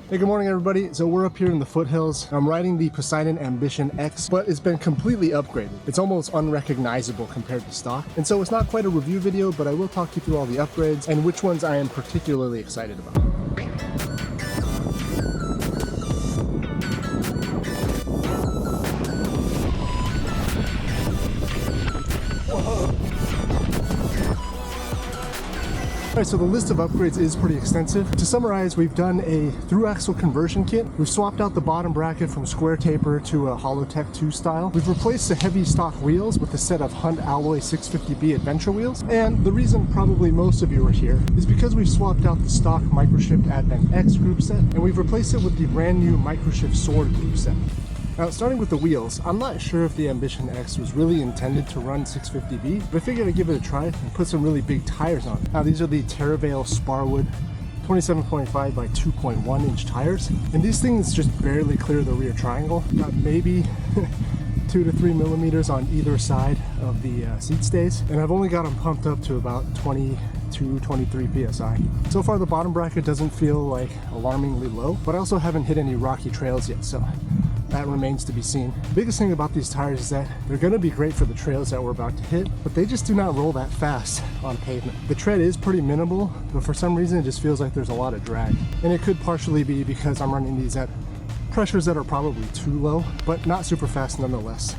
Hey, good morning everybody. So we're up here in the foothills. I'm riding the Poseidon Ambition X, but it's been completely upgraded. It's almost unrecognizable compared to stock. And so it's not quite a review video, but I will talk you through all the upgrades and which ones I am particularly excited about. Alright, so the list of upgrades is pretty extensive. To summarize, we've done a thru-axle conversion kit. We've swapped out the bottom bracket from square taper to a Holotech 2 style. We've replaced the heavy stock wheels with a set of Hunt Alloy 650B Adventure wheels. And the reason probably most of you are here is because we've swapped out the stock MicroSHIFT Advent X group set, and we've replaced it with the brand new MicroSHIFT Sword group set. Now, starting with the wheels, I'm not sure if the Ambition X was really intended to run 650B, but I figured I'd give it a try and put some really big tires on it. Now, these are the Terravale Sparwood 27.5 by 2.1 inch tires, and these things just barely clear the rear triangle. Got maybe 2 to 3 millimeters on either side of the seat stays, and I've only got them pumped up to about 22-23 psi. So far the bottom bracket doesn't feel like alarmingly low, but I also haven't hit any rocky trails yet, so that remains to be seen. The biggest thing about these tires is that they're going to be great for the trails that we're about to hit, but they just do not roll that fast on pavement. The tread is pretty minimal, but for some reason it just feels like there's a lot of drag. And it could partially be because I'm running these at pressures that are probably too low, but not super fast nonetheless.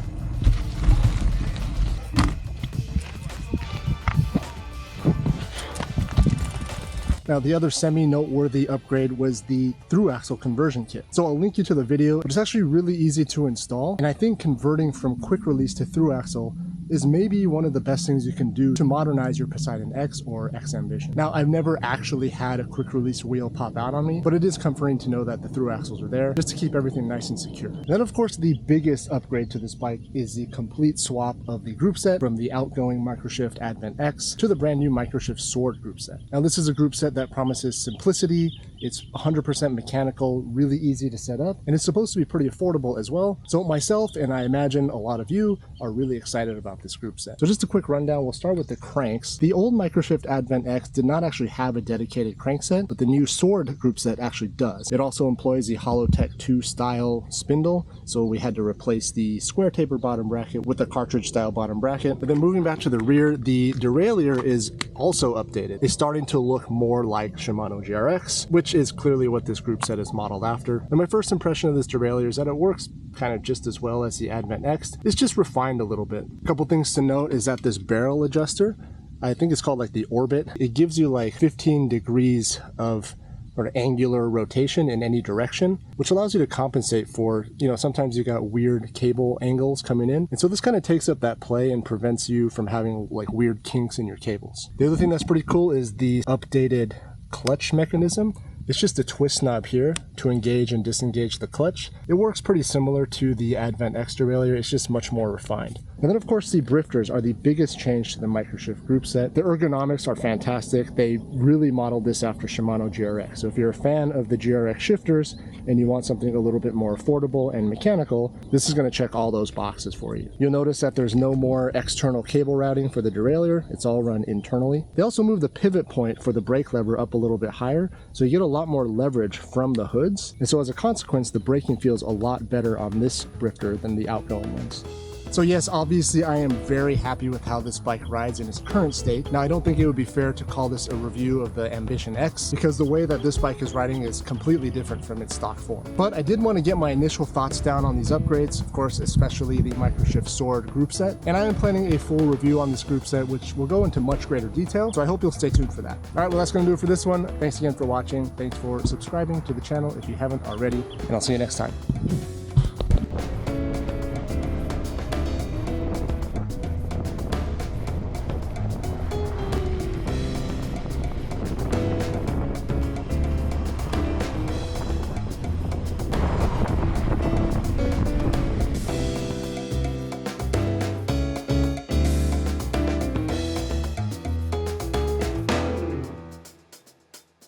Now, the other semi-noteworthy upgrade was the thru-axle conversion kit. So I'll link you to the video, but it's actually really easy to install. And I think converting from quick release to thru-axle is maybe one of the best things you can do to modernize your Poseidon X or X Ambition. Now, I've never actually had a quick release wheel pop out on me, but it is comforting to know that the thru-axles are there just to keep everything nice and secure. Then, of course, the biggest upgrade to this bike is the complete swap of the group set from the outgoing MicroSHIFT Advent X to the brand new MicroSHIFT Sword group set. Now, this is a group set that promises simplicity. It's 100% mechanical, really easy to set up, and it's supposed to be pretty affordable as well. So myself, and I imagine a lot of you, are really excited about this group set. So just a quick rundown, we'll start with the cranks. The old MicroSHIFT Advent X did not actually have a dedicated crank set, but the new Sword group set actually does. It also employs the Holotech 2 style spindle, so we had to replace the square taper bottom bracket with a cartridge style bottom bracket. But then moving back to the rear, the derailleur is also updated. It's starting to look more like Shimano GRX, which is clearly what this group set is modeled after. And my first impression of this derailleur is that it works kind of just as well as the Advent X. It's just refined a little bit. A couple things to note is that this barrel adjuster, I think it's called like the Orbit, it gives you like 15 degrees of or angular rotation in any direction, which allows you to compensate for, sometimes you got weird cable angles coming in. And so this kind of takes up that play and prevents you from having like weird kinks in your cables. The other thing that's pretty cool is the updated clutch mechanism. It's just a twist knob here to engage and disengage the clutch. It works pretty similar to the Advent X derailleur, it's just much more refined. And then of course the drifters are the biggest change to the MicroSHIFT group set. The ergonomics are fantastic. They really modeled this after Shimano GRX. So if you're a fan of the GRX shifters and you want something a little bit more affordable and mechanical, this is going to check all those boxes for you. You'll notice that there's no more external cable routing for the derailleur. It's all run internally. They also moved the pivot point for the brake lever up a little bit higher, so you get a lot more leverage from the hoods. And so as a consequence, the braking feels a lot better on this drifter than the outgoing ones. So yes, obviously I am very happy with how this bike rides in its current state. Now, I don't think it would be fair to call this a review of the Ambition X because the way that this bike is riding is completely different from its stock form. But I did want to get my initial thoughts down on these upgrades, of course, especially the MicroSHIFT Sword group set. And I am planning a full review on this group set, which will go into much greater detail. So I hope you'll stay tuned for that. All right, well, that's going to do it for this one. Thanks again for watching. Thanks for subscribing to the channel if you haven't already, and I'll see you next time.